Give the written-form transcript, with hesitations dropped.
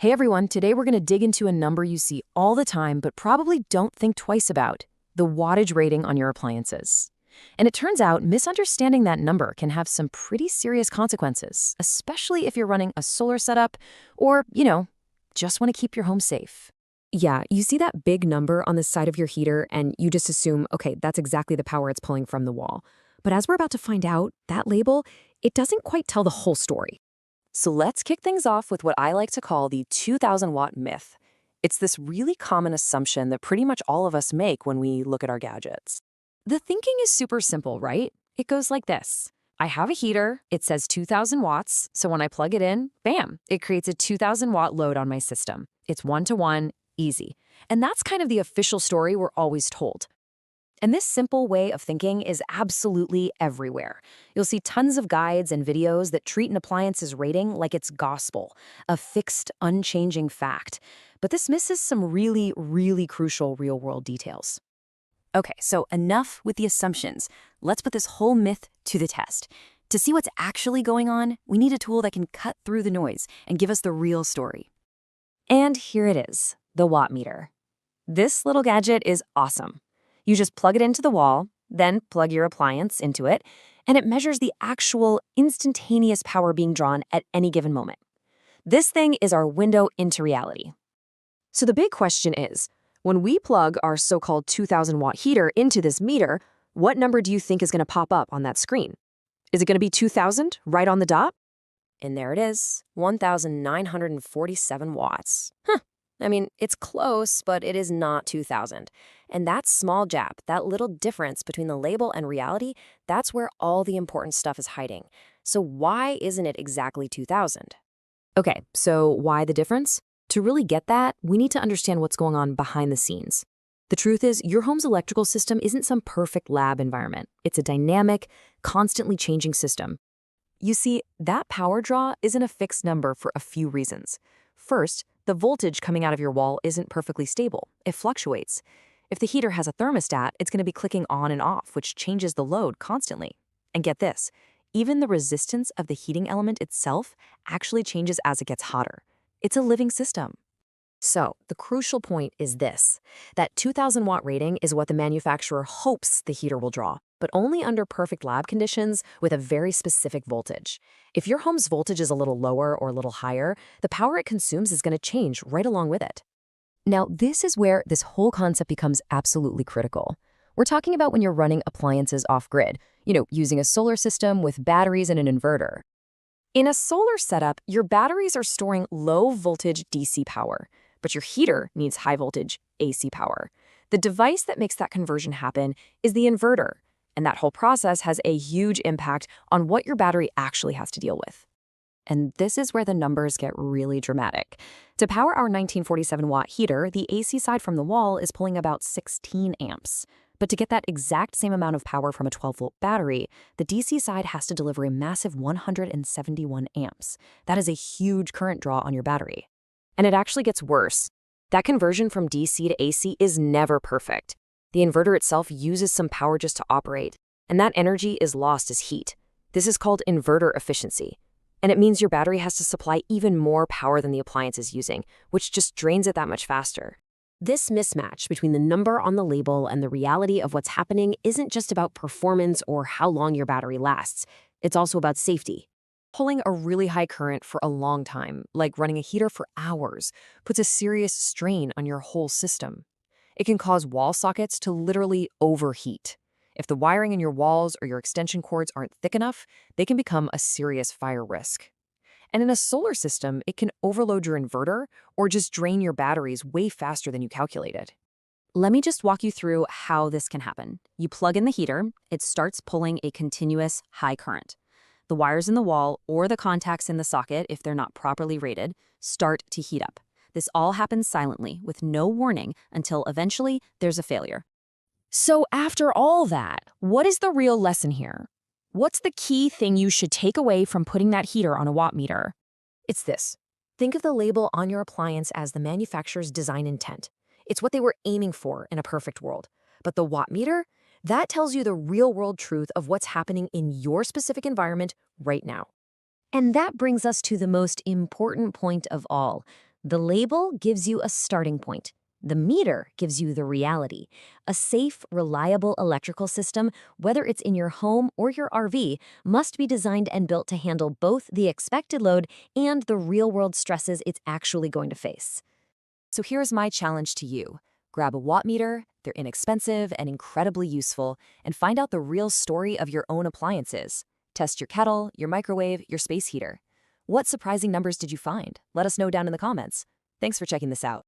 Hey everyone, today we're going to dig into a number you see all the time but probably don't think twice about, the wattage rating on your appliances. And it turns out misunderstanding that number can have some pretty serious consequences, especially if you're running a solar setup or, just want to keep your home safe. Yeah, you see that big number on the side of your heater and you just assume, okay, that's exactly the power it's pulling from the wall. But as we're about to find out, that label, it doesn't quite tell the whole story. So let's kick things off with what I like to call the 2,000-watt myth. It's this really common assumption that pretty much all of us make when we look at our gadgets. The thinking is super simple, right? It goes like this. I have a heater, it says 2,000 watts, so when I plug it in, bam, it creates a 2,000-watt load on my system. It's one-to-one, easy. And that's kind of the official story we're always told. And this simple way of thinking is absolutely everywhere. You'll see tons of guides and videos that treat an appliance's rating like it's gospel, a fixed, unchanging fact. But this misses some really, really crucial real-world details. Okay, so enough with the assumptions. Let's put this whole myth to the test. To see what's actually going on, we need a tool that can cut through the noise and give us the real story. And here it is, the watt meter. This little gadget is awesome. You just plug it into the wall, then plug your appliance into it, and it measures the actual instantaneous power being drawn at any given moment. This thing is our window into reality. So the big question is, when we plug our so-called 2,000-watt heater into this meter, what number do you think is going to pop up on that screen? Is it going to be 2,000 right on the dot? And there it is, 1,947 watts. I mean, it's close, but it is not 2,000. And that small gap, that little difference between the label and reality, that's where all the important stuff is hiding. So why isn't it exactly 2,000? Okay, so why the difference? To really get that, we need to understand what's going on behind the scenes. The truth is, your home's electrical system isn't some perfect lab environment. It's a dynamic, constantly changing system. You see, that power draw isn't a fixed number for a few reasons. First, the voltage coming out of your wall isn't perfectly stable. It fluctuates. If the heater has a thermostat, it's going to be clicking on and off, which changes the load constantly. And get this, even the resistance of the heating element itself actually changes as it gets hotter. It's a living system. So, the crucial point is this. That 2,000-watt rating is what the manufacturer hopes the heater will draw, but only under perfect lab conditions with a very specific voltage. If your home's voltage is a little lower or a little higher, the power it consumes is going to change right along with it. Now, this is where this whole concept becomes absolutely critical. We're talking about when you're running appliances off-grid, using a solar system with batteries and an inverter. In a solar setup, your batteries are storing low-voltage DC power, but your heater needs high-voltage AC power. The device that makes that conversion happen is the inverter, and that whole process has a huge impact on what your battery actually has to deal with. And this is where the numbers get really dramatic. To power our 1947-watt heater, the AC side from the wall is pulling about 16 amps. But to get that exact same amount of power from a 12-volt battery, the DC side has to deliver a massive 171 amps. That is a huge current draw on your battery. And it actually gets worse. That conversion from DC to AC is never perfect. The inverter itself uses some power just to operate, and that energy is lost as heat. This is called inverter efficiency. And it means your battery has to supply even more power than the appliance is using, which just drains it that much faster. This mismatch between the number on the label and the reality of what's happening isn't just about performance or how long your battery lasts. It's also about safety. Pulling a really high current for a long time, like running a heater for hours, puts a serious strain on your whole system. It can cause wall sockets to literally overheat. If the wiring in your walls or your extension cords aren't thick enough, they can become a serious fire risk. And in a solar system, it can overload your inverter or just drain your batteries way faster than you calculated. Let me just walk you through how this can happen. You plug in the heater, it starts pulling a continuous high current. The wires in the wall or the contacts in the socket, if they're not properly rated, start to heat up. This all happens silently with no warning until eventually there's a failure. So after all that, what is the real lesson here? What's the key thing you should take away from putting that heater on a watt meter? It's this. Think of the label on your appliance as the manufacturer's design intent. It's what they were aiming for in a perfect world. But the watt meter, that tells you the real-world truth of what's happening in your specific environment right now. And that brings us to the most important point of all, The label gives you a starting point. The meter gives you the reality. A safe, reliable electrical system, whether it's in your home or your RV, must be designed and built to handle both the expected load and the real-world stresses it's actually going to face. So here's my challenge to you. Grab a watt meter, they're inexpensive and incredibly useful, and find out the real story of your own appliances. Test your kettle, your microwave, your space heater. What surprising numbers did you find? Let us know down in the comments. Thanks for checking this out.